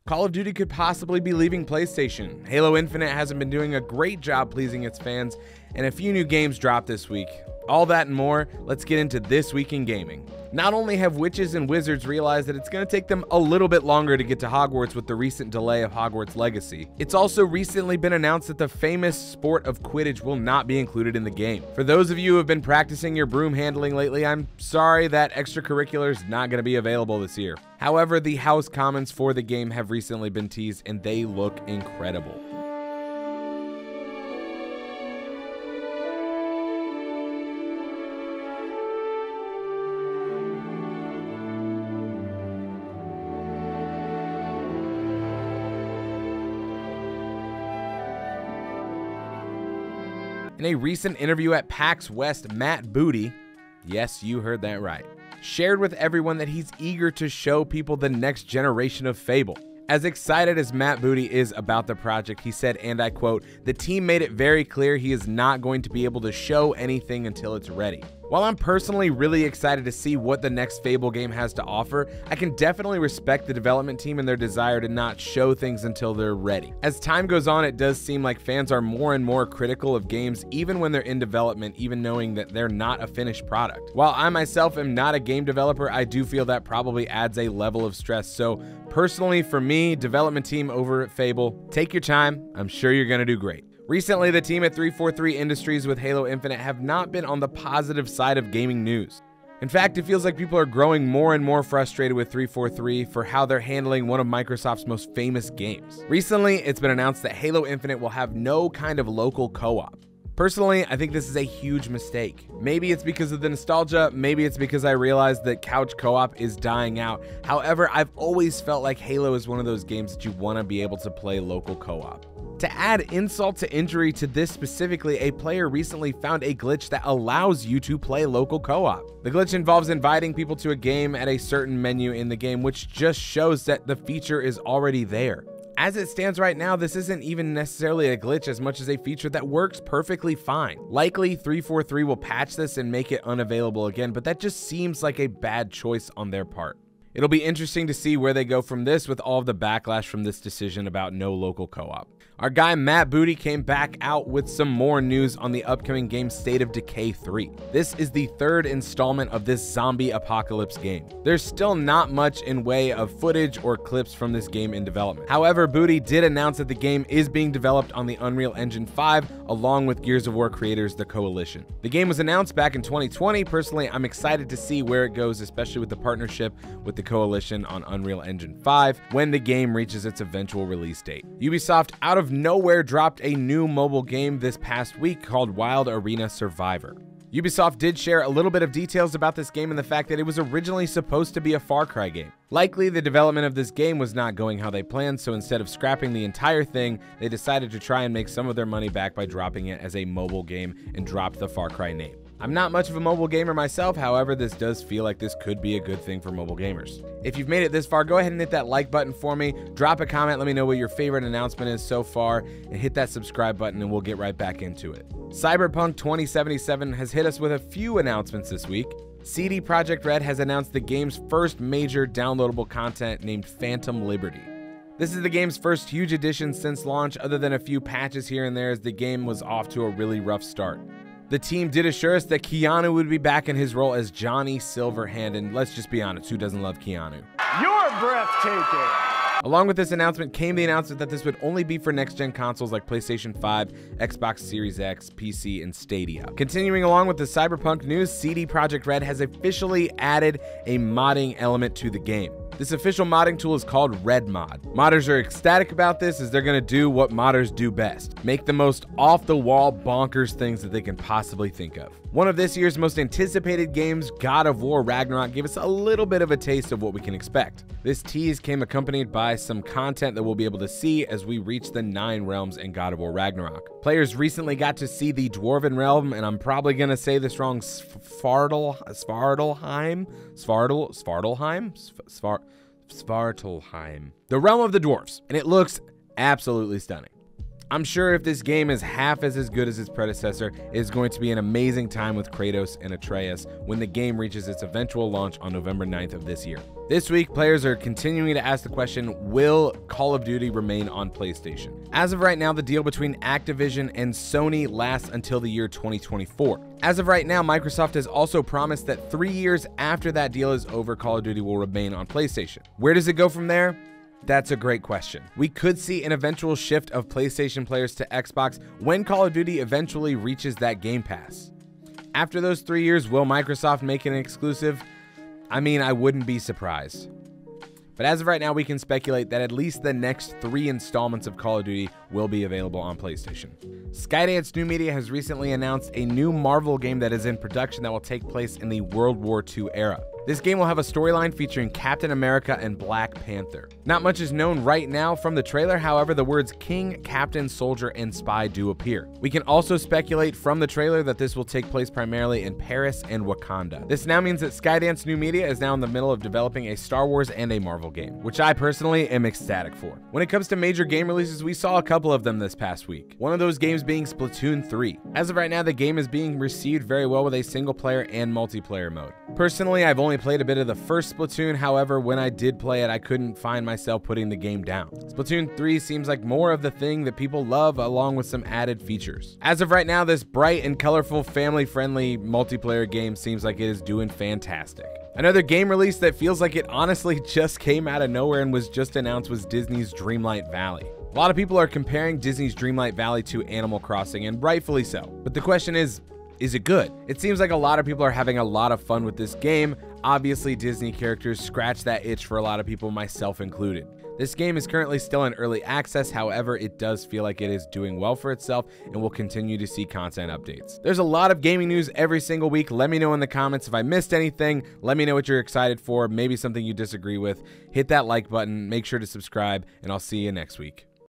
Call of Duty could possibly be leaving PlayStation. Halo Infinite hasn't been doing a great job pleasing its fans, and a few new games dropped this week. All that and more, let's get into This Week in Gaming. Not only have witches and wizards realized that it's going to take them a little bit longer to get to Hogwarts with the recent delay of Hogwarts Legacy, it's also recently been announced that the famous sport of Quidditch will not be included in the game. For those of you who have been practicing your broom handling lately, I'm sorry that extracurricular is not going to be available this year. However, the house commons for the game have recently been teased and they look incredible. In a recent interview at PAX West, Matt Booty, yes, you heard that right, shared with everyone that he's eager to show people the next generation of Fable. As excited as Matt Booty is about the project, he said, and I quote, "The team made it very clear he is not going to be able to show anything until it's ready." While I'm personally really excited to see what the next Fable game has to offer, I can definitely respect the development team and their desire to not show things until they're ready. As time goes on, it does seem like fans are more and more critical of games even when they're in development, even knowing that they're not a finished product. While I myself am not a game developer, I do feel that probably adds a level of stress. So personally, for me, development team over at Fable, take your time. I'm sure you're going to do great. Recently, the team at 343 Industries with Halo Infinite have not been on the positive side of gaming news. In fact, it feels like people are growing more and more frustrated with 343 for how they're handling one of Microsoft's most famous games. Recently, it's been announced that Halo Infinite will have no kind of local co-op. Personally, I think this is a huge mistake. Maybe it's because of the nostalgia, maybe it's because I realized that couch co-op is dying out. However, I've always felt like Halo is one of those games that you want to be able to play local co-op. To add insult to injury to this specifically, a player recently found a glitch that allows you to play local co-op. The glitch involves inviting people to a game at a certain menu in the game, which just shows that the feature is already there. As it stands right now, this isn't even necessarily a glitch as much as a feature that works perfectly fine. Likely 343 will patch this and make it unavailable again, but that just seems like a bad choice on their part. It'll be interesting to see where they go from this with all of the backlash from this decision about no local co-op. Our guy Matt Booty came back out with some more news on the upcoming game State of Decay 3. This is the third installment of this zombie apocalypse game. There's still not much in way of footage or clips from this game in development. However, Booty did announce that the game is being developed on the Unreal Engine 5 along with Gears of War creators The Coalition. The game was announced back in 2020. Personally, I'm excited to see where it goes, especially with the partnership with The Coalition on Unreal Engine 5 when the game reaches its eventual release date. Ubisoft out of nowhere dropped a new mobile game this past week called Wild Arena Survivor. Ubisoft did share a little bit of details about this game and the fact that it was originally supposed to be a Far Cry game. Likely, the development of this game was not going how they planned, so instead of scrapping the entire thing, they decided to try and make some of their money back by dropping it as a mobile game and dropped the Far Cry name. I'm not much of a mobile gamer myself, however, this does feel like this could be a good thing for mobile gamers. If you've made it this far, go ahead and hit that like button for me, drop a comment, let me know what your favorite announcement is so far, and hit that subscribe button and we'll get right back into it. Cyberpunk 2077 has hit us with a few announcements this week. CD Projekt Red has announced the game's first major downloadable content named Phantom Liberty. This is the game's first huge addition since launch, other than a few patches here and there as the game was off to a really rough start. The team did assure us that Keanu would be back in his role as Johnny Silverhand, and let's just be honest, who doesn't love Keanu? You're breathtaking! Along with this announcement came the announcement that this would only be for next-gen consoles like PlayStation 5, Xbox Series X, PC, and Stadia. Continuing along with the Cyberpunk news, CD Projekt Red has officially added a modding element to the game. This official modding tool is called Red Mod. Modders are ecstatic about this as they're going to do what modders do best: make the most off-the-wall bonkers things that they can possibly think of. One of this year's most anticipated games, God of War Ragnarok, gave us a little bit of a taste of what we can expect. This tease came accompanied by some content that we'll be able to see as we reach the 9 realms in God of War Ragnarok. Players recently got to see the Dwarven realm, and I'm probably going to say this wrong, Svartalheim, the realm of the dwarves, and it looks absolutely stunning. I'm sure if this game is half as good as its predecessor, it is going to be an amazing time with Kratos and Atreus when the game reaches its eventual launch on November 9th of this year. This week, players are continuing to ask the question, will Call of Duty remain on PlayStation? As of right now, the deal between Activision and Sony lasts until the year 2024. As of right now, Microsoft has also promised that 3 years after that deal is over, Call of Duty will remain on PlayStation. Where does it go from there? That's a great question. We could see an eventual shift of PlayStation players to Xbox when Call of Duty eventually reaches that Game Pass. After those 3 years, will Microsoft make it an exclusive? I mean, I wouldn't be surprised. But as of right now, we can speculate that at least the next 3 installments of Call of Duty will be available on PlayStation. Skydance New Media has recently announced a new Marvel game that is in production that will take place in the World War II era. This game will have a storyline featuring Captain America and Black Panther. Not much is known right now from the trailer, however, the words King, Captain, Soldier, and Spy do appear. We can also speculate from the trailer that this will take place primarily in Paris and Wakanda. This now means that Skydance New Media is now in the middle of developing a Star Wars and a Marvel game, which I personally am ecstatic for. When it comes to major game releases, we saw a couple of them this past week. One of those games being Splatoon 3. As of right now, the game is being received very well with a single player and multiplayer mode. Personally, I've only played a bit of the first Splatoon, however, when I did play it, I couldn't find myself putting the game down. Splatoon 3 seems like more of the thing that people love, along with some added features. As of right now, this bright and colorful, family-friendly multiplayer game seems like it is doing fantastic. Another game release that feels like it honestly just came out of nowhere and was just announced was Disney's Dreamlight Valley. A lot of people are comparing Disney's Dreamlight Valley to Animal Crossing, and rightfully so. But the question is it good? It seems like a lot of people are having a lot of fun with this game. Obviously, Disney characters scratch that itch for a lot of people, myself included. This game is currently still in early access, however, it does feel like it is doing well for itself and will continue to see content updates. There's a lot of gaming news every single week. Let me know in the comments if I missed anything. Let me know what you're excited for, maybe something you disagree with. Hit that like button, make sure to subscribe, and I'll see you next week.